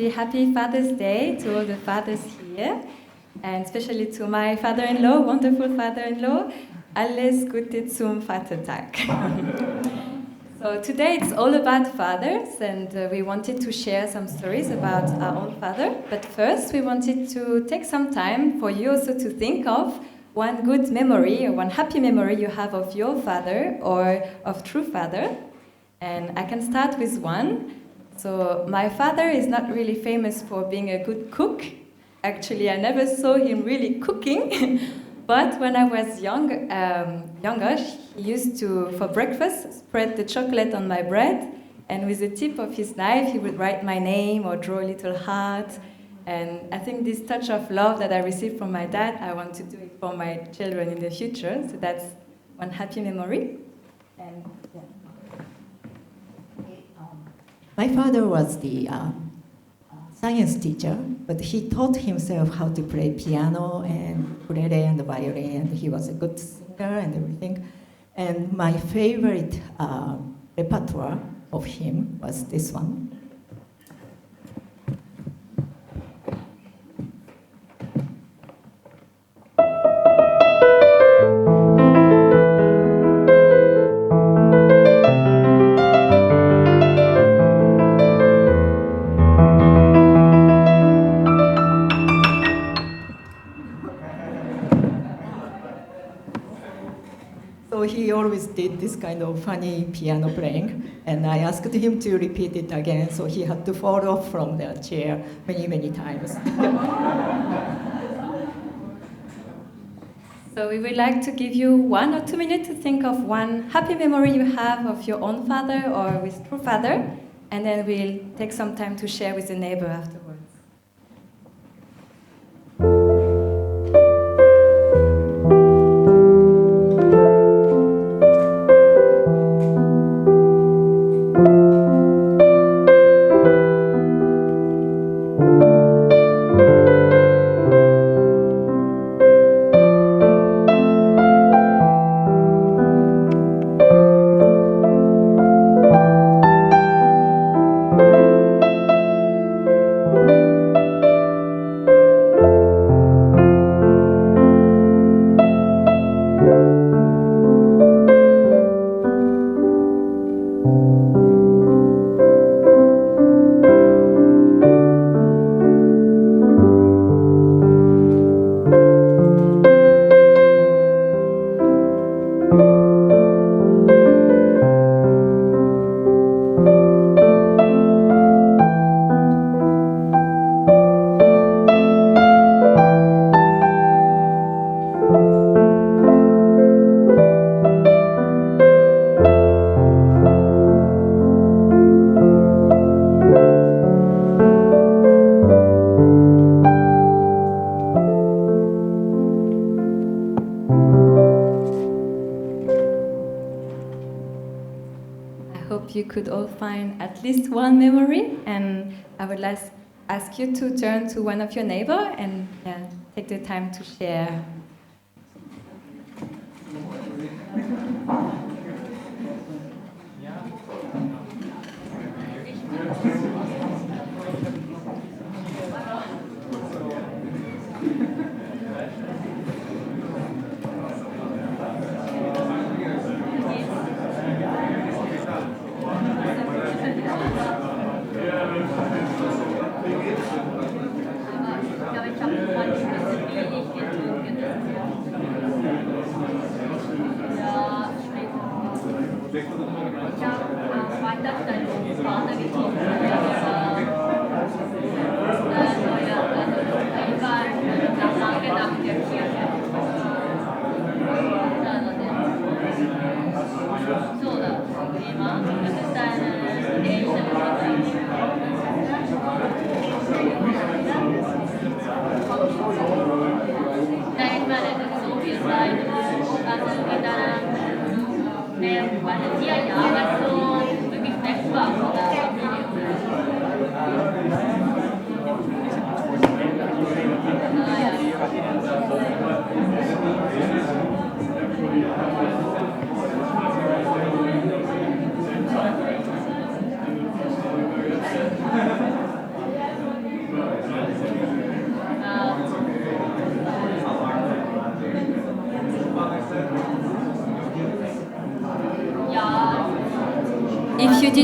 especially happy Father's Day to all the fathers here, and especially to my father-in-law, wonderful father-in-law. Alles Gute zum Vatertag. So today it's all about fathers, and we wanted to share some stories about our own father. But first, we wanted to take some time for you also to think of one good memory or one happy memory you have of your father or of true father. And I can start with one. So my father is not really famous for being a good cook. Actually, I never saw him really cooking. But when I was younger, he used to, for breakfast, spread the chocolate on my bread, and with the tip of his knife, he would write my name or draw a little heart. And I think this touch of love that I received from my dad, I want to do it for my children in the future. So that's one happy memory. And yeah. My father was the science teacher, but he taught himself how to play piano and ukulele and violin, and he was a good singer and everything. And my favorite repertoire of him was this one. So he always did this kind of funny piano playing, and I asked him to repeat it again, so he had to fall off from the chair many, many times. So we would like to give you 1 or 2 minutes to think of one happy memory you have of your own father or with true father, and then we'll take some time to share with the neighbor afterwards. You could all find at least one memory, and I would ask you to turn to one of your neighbors and take the time to share.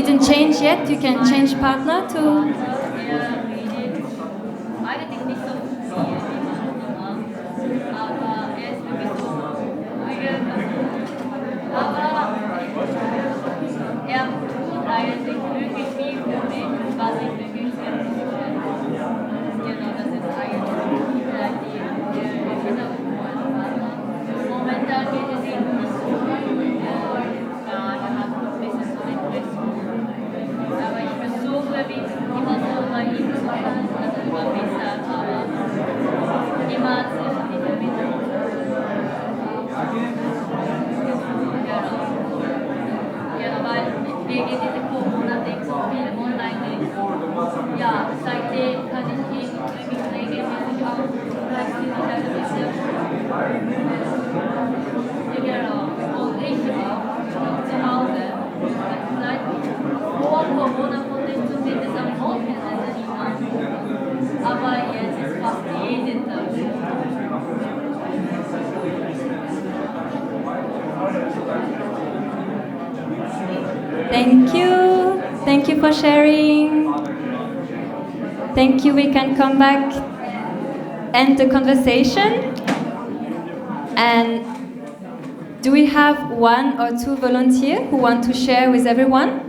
didn't change yet? You can change partner to. Thank you. Thank you for sharing. Thank you. We can come back and the conversation. And do we have one or two volunteers who want to share with everyone?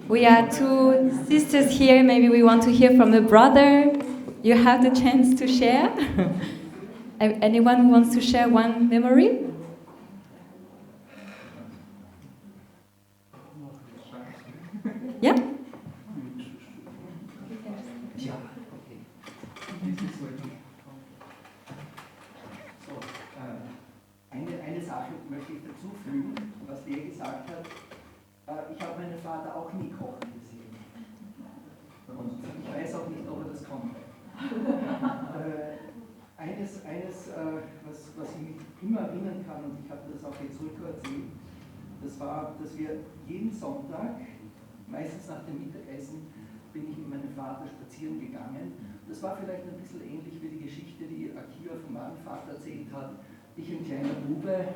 We are two sisters here. Maybe we want to hear from a brother. You have the chance to share. Anyone who wants to share one memory? Yeah? So, eine Sache möchte ich dazu fügen, was Lea gesagt hat. Ich habe meinen Vater auch nie kochen gesehen. Und ich weiß auch nicht, ob er das konnte. Was ich mich immer erinnern kann, und ich habe das auch jetzt zurückerzählt, das war, dass wir jeden Sonntag, meistens nach dem Mittagessen, bin ich mit meinem Vater spazieren gegangen. Das war vielleicht ein bisschen ähnlich wie die Geschichte, die Akira von meinem Vater erzählt hat. Ich, ein kleiner Bube,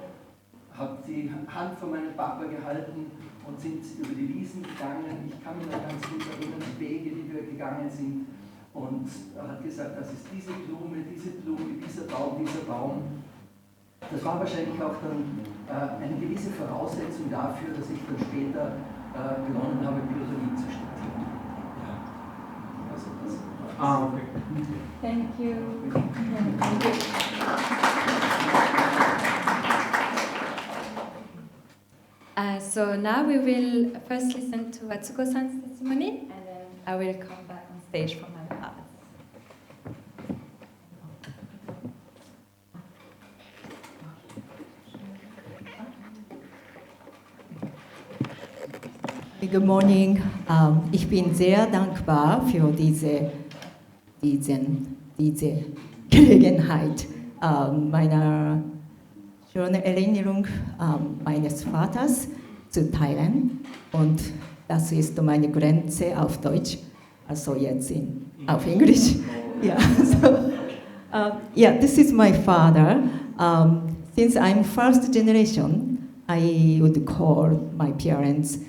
habe die Hand von meinem Papa gehalten und sind über die Wiesen gegangen. Ich kann mich noch ganz gut erinnern, die Wege, die wir gegangen sind. Und er hat gesagt, das ist diese Blume, dieser Baum. Das war wahrscheinlich auch dann eine gewisse Voraussetzung dafür, dass ich dann später begonnen habe, Biologie zu studieren. Ja. Also das okay. Thank you. So now we will first listen to Atsuko-san's testimony, and then I will come back on stage for my father. Good morning. Ich bin sehr dankbar für diese Gelegenheit meiner schönen Erinnerung meines Vaters zu teilen. Und das ist meine Grenze auf Deutsch, also jetzt auf Englisch. Yeah, so, this is my father. Since I'm first generation, I would call my parents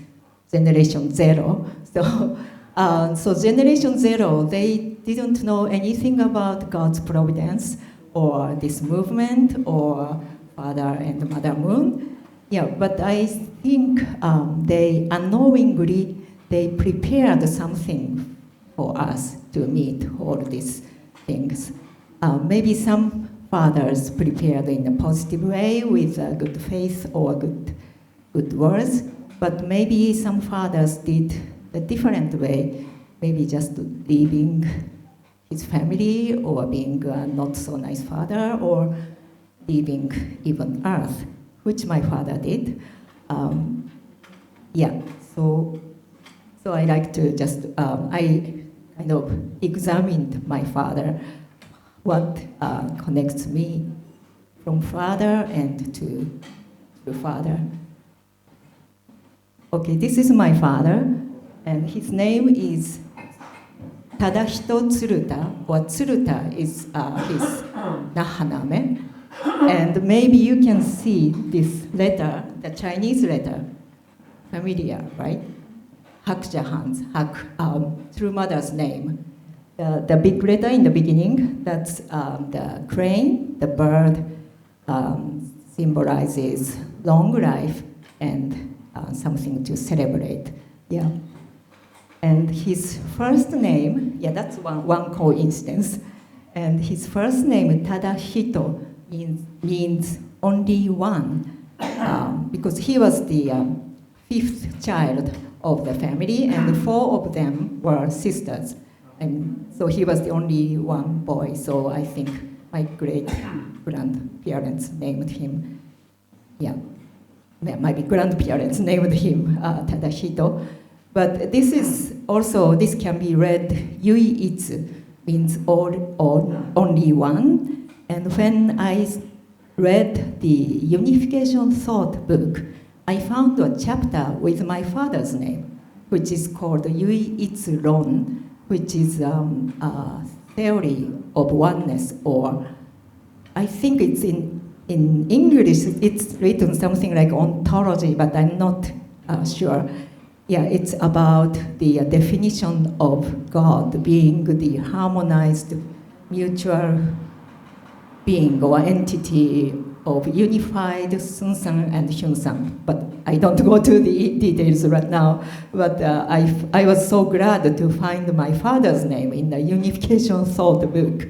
Generation Zero. So Generation Zero, they didn't know anything about God's providence or this movement or Father and Mother Moon. Yeah, but I think they unknowingly they prepared something for us to meet all these things. Maybe some fathers prepared in a positive way with good faith or good words. But maybe some fathers did a different way, maybe just leaving his family or being a not so nice father or leaving even earth, which my father did. So I like to just, I kind of examined my father, what connects me from father and to father. Okay, this is my father, and his name is Tadahito Tsuruta, or Tsuruta is his Nahaname. And maybe you can see this letter, the Chinese letter. familiar, right? Hak Jahans, through mother's name. The big letter in the beginning, that's the crane, the bird, symbolizes long life and something to celebrate. Yeah. And his first name, yeah, that's one coincidence. And his first name, Tadahito, means only one, because he was the fifth child of the family, and 4 of them were sisters. And so he was the only one boy, so I think my great-grandparents named him, yeah, my grandparents named him Tadahito. But this is also, this can be read, Yui Itsu, means only one. And when I read the Unification Thought book, I found a chapter with my father's name, which is called Yui Itsu Ron, which is a theory of oneness, or I think it's in English, it's written something like ontology, but I'm not sure. Yeah, it's about the definition of God being the harmonized mutual being or entity of unified Sunsan and Hyunsan. But I don't go to the details right now. But I was so glad to find my father's name in the Unification Thought book.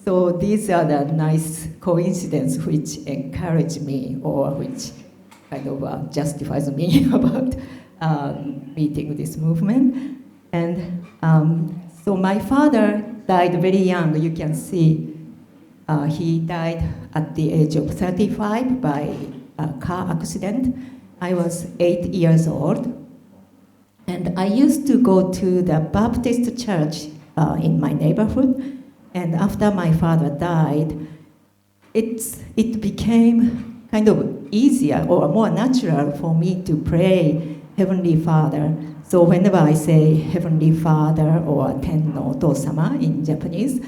So these are the nice coincidences which encourage me, or which kind of justifies me about meeting this movement. And so my father died very young. You can see he died at the age of 35 by a car accident. I was 8 years old. And I used to go to the Baptist church in my neighborhood. And after my father died, it became kind of easier or more natural for me to pray Heavenly Father. So whenever I say Heavenly Father or Tenno Otosama in Japanese,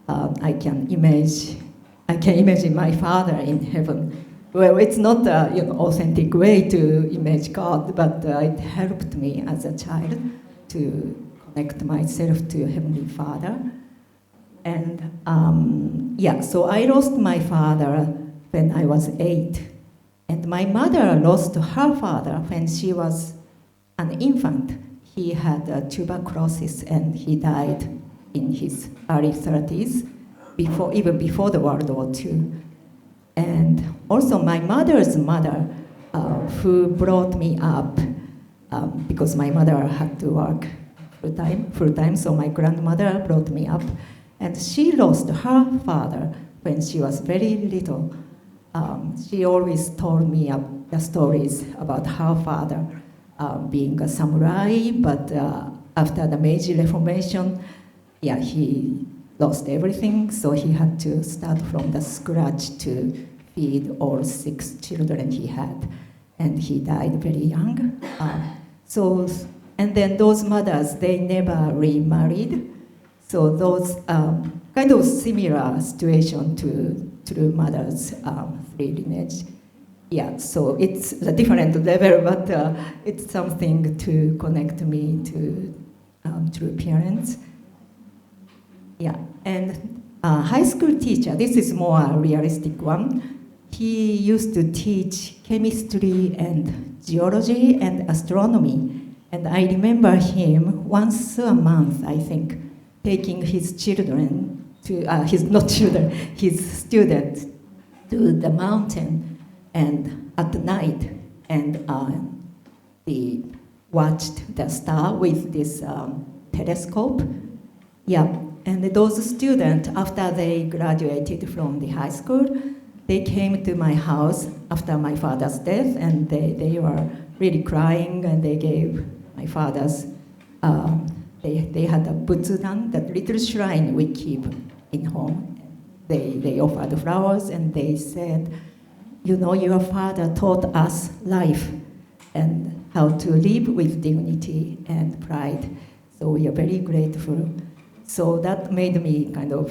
I can imagine my father in heaven. Well, it's not an authentic way to image God, but it helped me as a child to connect myself to Heavenly Father. And so I lost my father when I was 8. And my mother lost her father when she was an infant. He had tuberculosis and he died in his early 30s, even before the World War II. And also my mother's mother, who brought me up, because my mother had to work full time, so my grandmother brought me up. And she lost her father when she was very little. She always told me the stories about her father being a samurai, but after the Meiji Reformation, he lost everything, so he had to start from the scratch to feed all 6 children he had, and he died very young. And then those mothers, they never remarried. So those kind of similar situation to mother's three lineage. Yeah, so it's a different level, but it's something to connect me to true parents. Yeah, and high school teacher, this is more a realistic one. He used to teach chemistry and geology and astronomy. And I remember him once a month, I think, taking his children to, his students to the mountain and at night, and they watched the star with this telescope. Yeah, and those students, after they graduated from the high school, they came to my house after my father's death, and they were really crying, and they gave my father's, they had a butsudan, that little shrine we keep in home. They offered flowers, and they said, you know, your father taught us life and how to live with dignity and pride. So we are very grateful. So that made me kind of,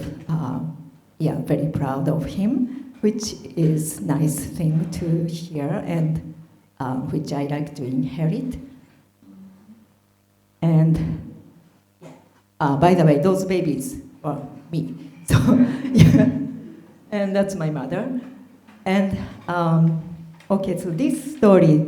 very proud of him, which is a nice thing to hear. And which I like to inherit. And by the way, those babies are me. So, yeah. And that's my mother. And okay, so this story,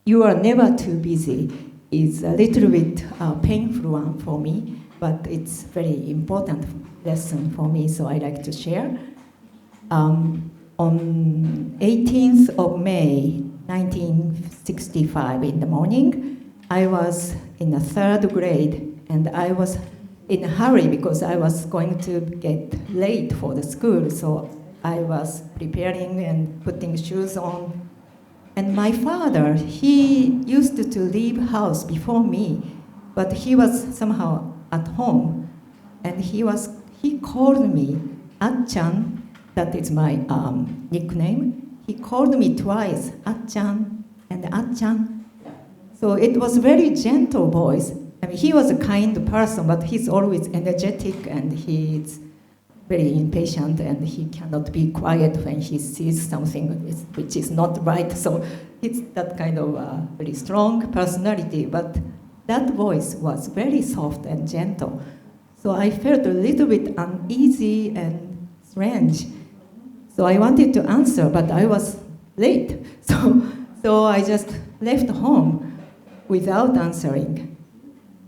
"You are never too busy," is a little bit painful one for me, but it's very important lesson for me, so I like to share. On 18th of May, 1965 in the morning, I was in the 3rd grade, and I was in a hurry because I was going to get late for the school, so I was preparing and putting shoes on. And my father, he used to leave house before me, but he was somehow at home, and he called me Achan. That is my nickname. He called me twice, Achan and Achan. So it was very gentle voice. I mean, he was a kind person, but he's always energetic, and he's very impatient, and he cannot be quiet when he sees something which is not right. So it's that kind of very strong personality, but that voice was very soft and gentle. So I felt a little bit uneasy and strange. So I wanted to answer, but I was late. So I just left home without answering.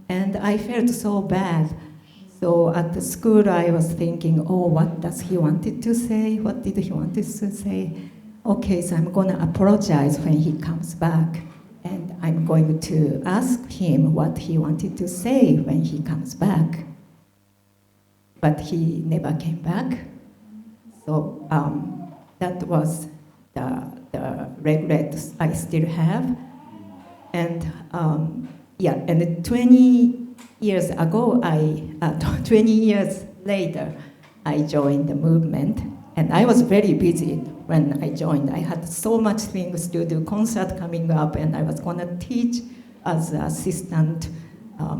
And I felt so bad. So at the school, I was thinking, oh, what does he wanted to say? What did he want to say? Okay, so I'm going to apologize when he comes back. And I'm going to ask him what he wanted to say when he comes back. But he never came back. So that was the regret I still have. And and 20 years ago, 20 years later, I joined the movement, and I was very busy when I joined. I had so much things to do, concert coming up, and I was gonna teach as an assistant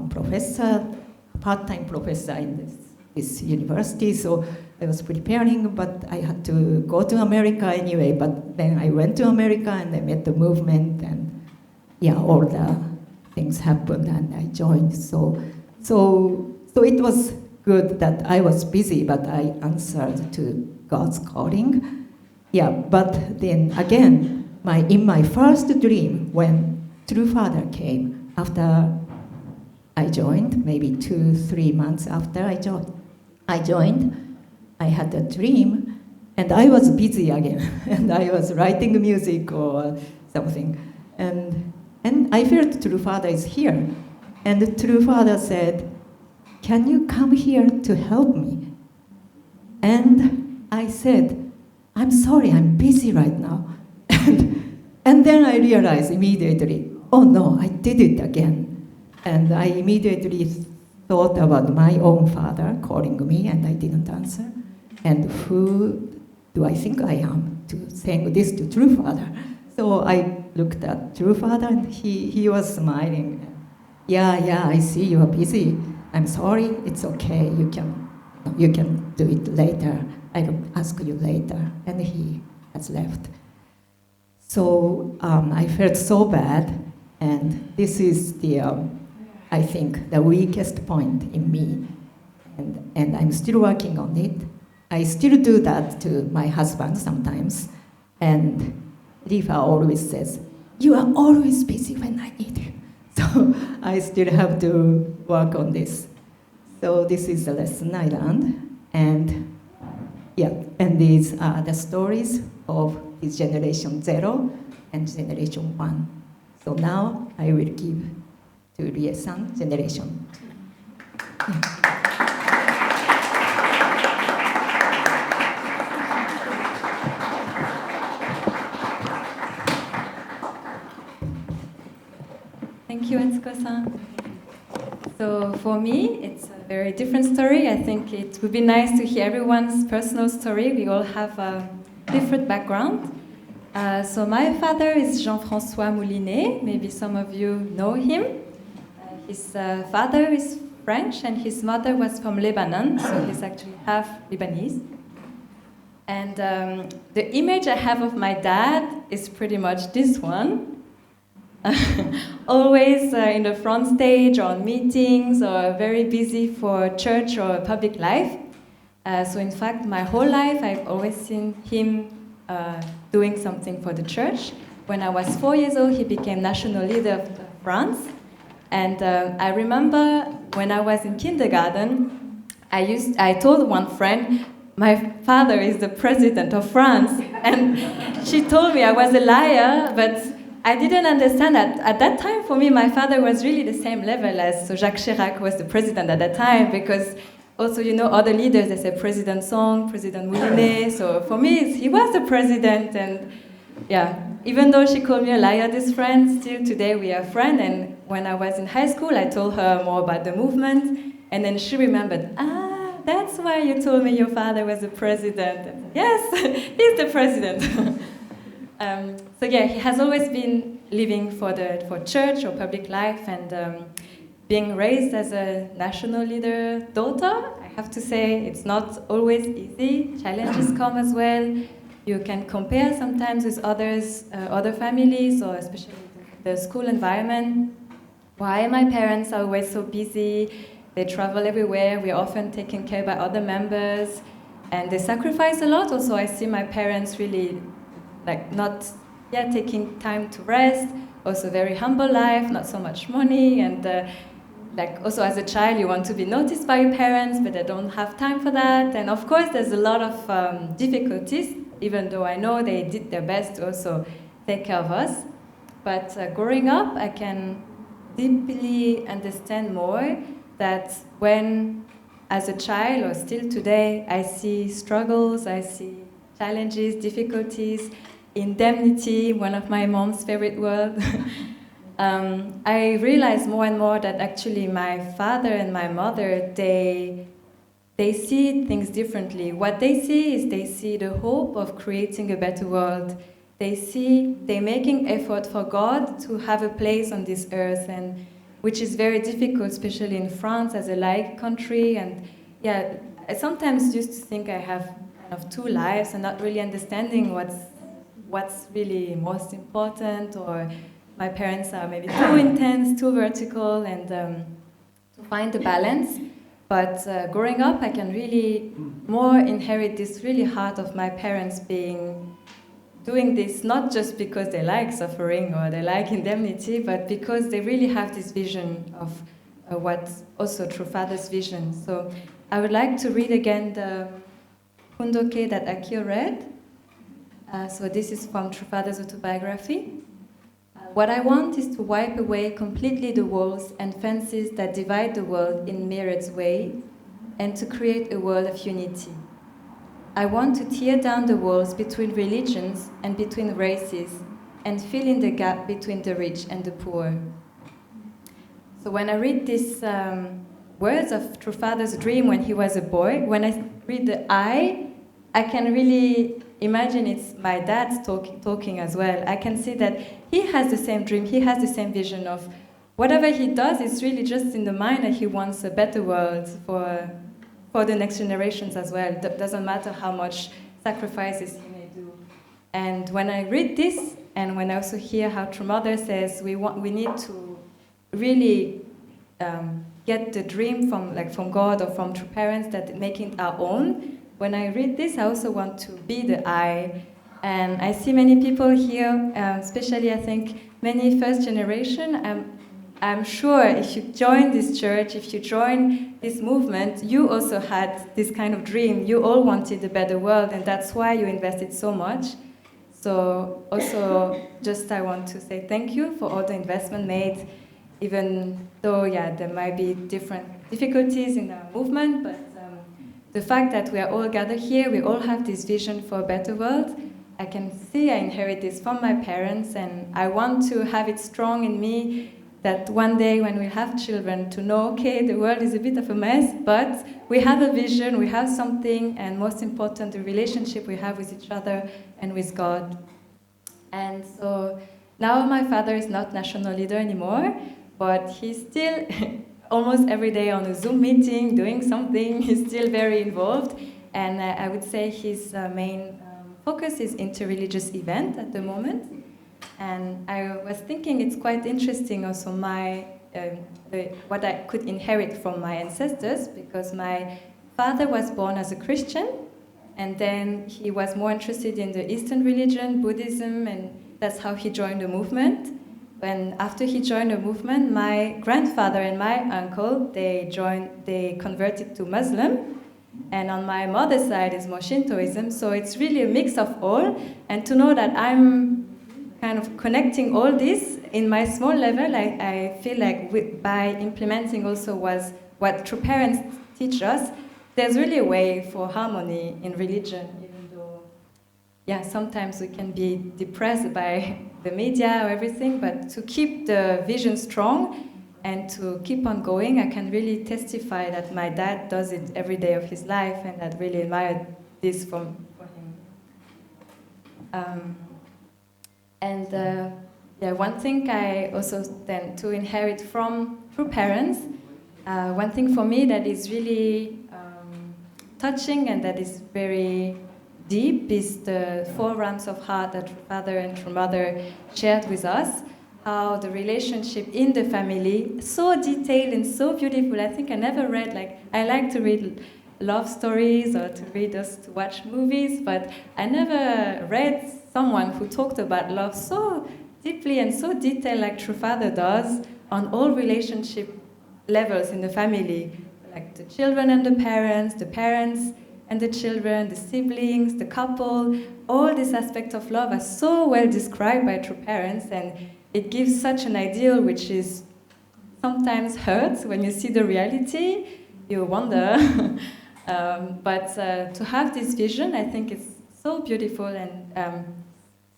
professor, part-time professor in this university, so I was preparing, but I had to go to America anyway, but then I went to America and I met the movement, and all the things happened, and I joined. So it was good that I was busy, but I answered to God's calling. But then again, in my first dream, when True Father came, after I joined, maybe 2-3 months after I joined, I had a dream, and I was busy again, and I was writing music or something, and I felt True Father is here. And the True Father said, "Can you come here to help me?" And I said, "I'm sorry, I'm busy right now." And then I realized immediately, oh no, I did it again. And I immediately thought about my own father calling me, and I didn't answer. And who do I think I am to saying this to True Father? So I looked at True Father, and he was smiling. Yeah, I see you are busy. I'm sorry, it's okay. You can do it later. I will ask you later. And he has left. So I felt so bad, and this is I think, the weakest point in me. And I'm still working on it. I still do that to my husband sometimes. And Rifa always says, "You are always busy when I need you." So I still have to work on this. So this is the lesson I learned. And these are the stories of this generation 0 and generation 1. So now I will give to Rie-san, generation 2. Thank you, Etsuko-san. So for me, it's a very different story. I think it would be nice to hear everyone's personal story. We all have a different background. So my father is Jean-François Moulinet. Maybe some of you know him. His father is French, and his mother was from Lebanon, so he's actually half Lebanese. And the image I have of my dad is pretty much this one. Always in the front stage or on meetings or very busy for church or public life. So in fact, my whole life I've always seen him doing something for the church. When I was 4 years old, he became national leader of France. And I remember when I was in kindergarten, I told one friend, my father is the president of France. And she told me I was a liar, but I didn't understand that. At that time, for me, my father was really the same level as Jacques Chirac was the president at that time, because also, you know, other leaders, they say President Song, President Moulinet. So for me, he was the president. And yeah, even though she called me a liar, this friend, still today we are friends. And when I was in high school, I told her more about the movement. And then she remembered, that's why you told me your father was the president. And yes, he's the president. So yeah, he has always been living for church or public life, and being raised as a national leader daughter, I have to say it's not always easy. Challenges come as well. You can compare sometimes with other families, or especially the school environment. Why my parents are always so busy? They travel everywhere. We're often taken care by other members, and they sacrifice a lot. Also, I see my parents really not taking time to rest. Also, very humble life, not so much money, and also as a child, you want to be noticed by your parents, but they don't have time for that. And of course, there's a lot of difficulties, even though I know they did their best to also take care of us. But growing up, I can deeply understand more that when, as a child or still today, I see struggles, I see challenges, difficulties, indemnity, one of my mom's favorite words. I realize more and more that actually my father and my mother, they see things differently. What they see is they see the hope of creating a better world. They're making effort for God to have a place on this earth, and which is very difficult, especially in France as a laic country. And yeah, I sometimes used to think I have kind of two lives and not really understanding what's really most important, or my parents are maybe too intense, too vertical, and to find the balance. But growing up, I can really more inherit this really heart of my parents doing this not just because they like suffering or they like indemnity, but because they really have this vision of what's also True Father's vision. So I would like to read again the Hundoke that Akio read. So this is from True Father's autobiography. What I want is to wipe away completely the walls and fences that divide the world in myriad ways, and to create a world of unity. I want to tear down the walls between religions and between races, and fill in the gap between the rich and the poor. So when I read these words of True Father's dream when he was a boy, when I read the I can really imagine it's my dad talking as well. I can see that he has the same dream, he has the same vision of whatever he does is really just in the mind that he wants a better world for the next generations as well. It doesn't matter how much sacrifices he may do. And when I read this, and when I also hear how True Mother says we need to really get the dream from God or from True Parents, that making it our own. When I read this, I also want to be the I. And I see many people here, especially I think many first generation. I'm sure if you join this church, if you join this movement, you also had this kind of dream. You all wanted a better world, and that's why you invested so much. So also, just I want to say thank you for all the investment made, even though, there might be different difficulties in our movement, but the fact that we are all gathered here, we all have this vision for a better world. I can see I inherit this from my parents, and I want to have it strong in me that one day when we have children to know, okay, the world is a bit of a mess, but we have a vision, we have something, and most important, the relationship we have with each other and with God. And so now my father is not national leader anymore, but he's still almost every day on a Zoom meeting, doing something. He's still very involved. And I would say his main focus is interreligious event at the moment. And I was thinking it's quite interesting also what I could inherit from my ancestors, because my father was born as a Christian, and then he was more interested in the Eastern religion, Buddhism, and that's how he joined the movement. And after he joined the movement, my grandfather and my uncle, they converted to Muslim. And on my mother's side is more Shintoism, so it's really a mix of all. And to know that I'm kind of connecting all this in my small level, I feel like by implementing also what true parents teach us, there's really a way for harmony in religion, even though, yeah, sometimes we can be depressed by the media or everything, but to keep the vision strong and to keep on going, I can really testify that my dad does it every day of his life, and I really admired this for him. One thing I also tend to inherit from true parents, one thing for me that is really touching and that is very deep is the 4 realms of heart that True Father and True Mother shared with us. How the relationship in the family, so detailed and so beautiful. I think I never read, I like to read love stories or to watch movies, but I never read someone who talked about love so deeply and so detailed like True Father does on all relationship levels in the family, like the children and the parents and the children, the siblings, the couple. All these aspects of love are so well described by true parents, and it gives such an ideal which is sometimes hurts when you see the reality. You wonder. But to have this vision, I think it's so beautiful, and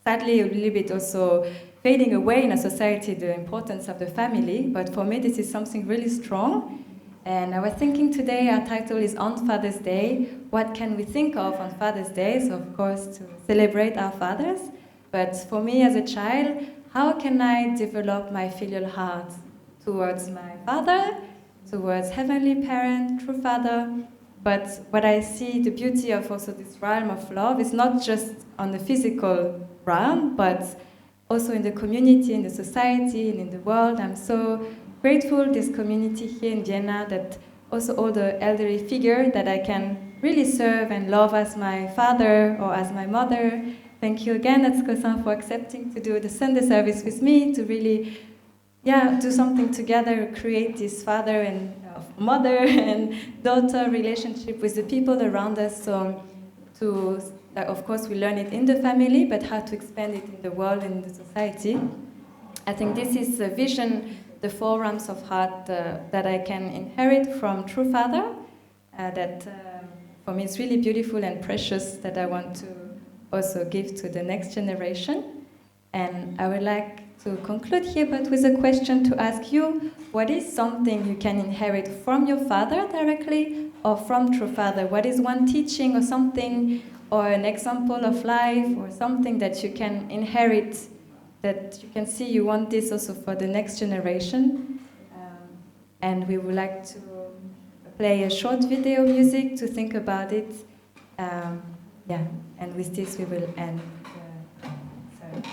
sadly a little bit also fading away in a society, the importance of the family. But for me, this is something really strong. And I was thinking today, our title is On Father's Day. What can we think of on Father's Day? So of course, to celebrate our fathers. But for me as a child, how can I develop my filial heart towards my father, towards heavenly parent, true father? But what I see, the beauty of also this realm of love is not just on the physical realm, but also in the community, in the society, and in the world. I'm so grateful this community here in Vienna, that also all the elderly figures that I can really serve and love as my father or as my mother. Thank you again, Etsuko-san, for accepting to do the Sunday service with me, to really do something together, create this father and mother and daughter relationship with the people around us. So of course, we learn it in the family, but how to expand it in the world and in the society. I think this is a vision, the 4 realms of heart that I can inherit from True Father, that for me is really beautiful and precious, that I want to also give to the next generation. And I would like to conclude here, but with a question to ask you: what is something you can inherit from your father directly or from True Father? What is one teaching or something, or an example of life, or something that you can inherit, that you can see you want this also for the next generation? And we would like to play a short video music to think about it. And with this we will end the service.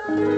you.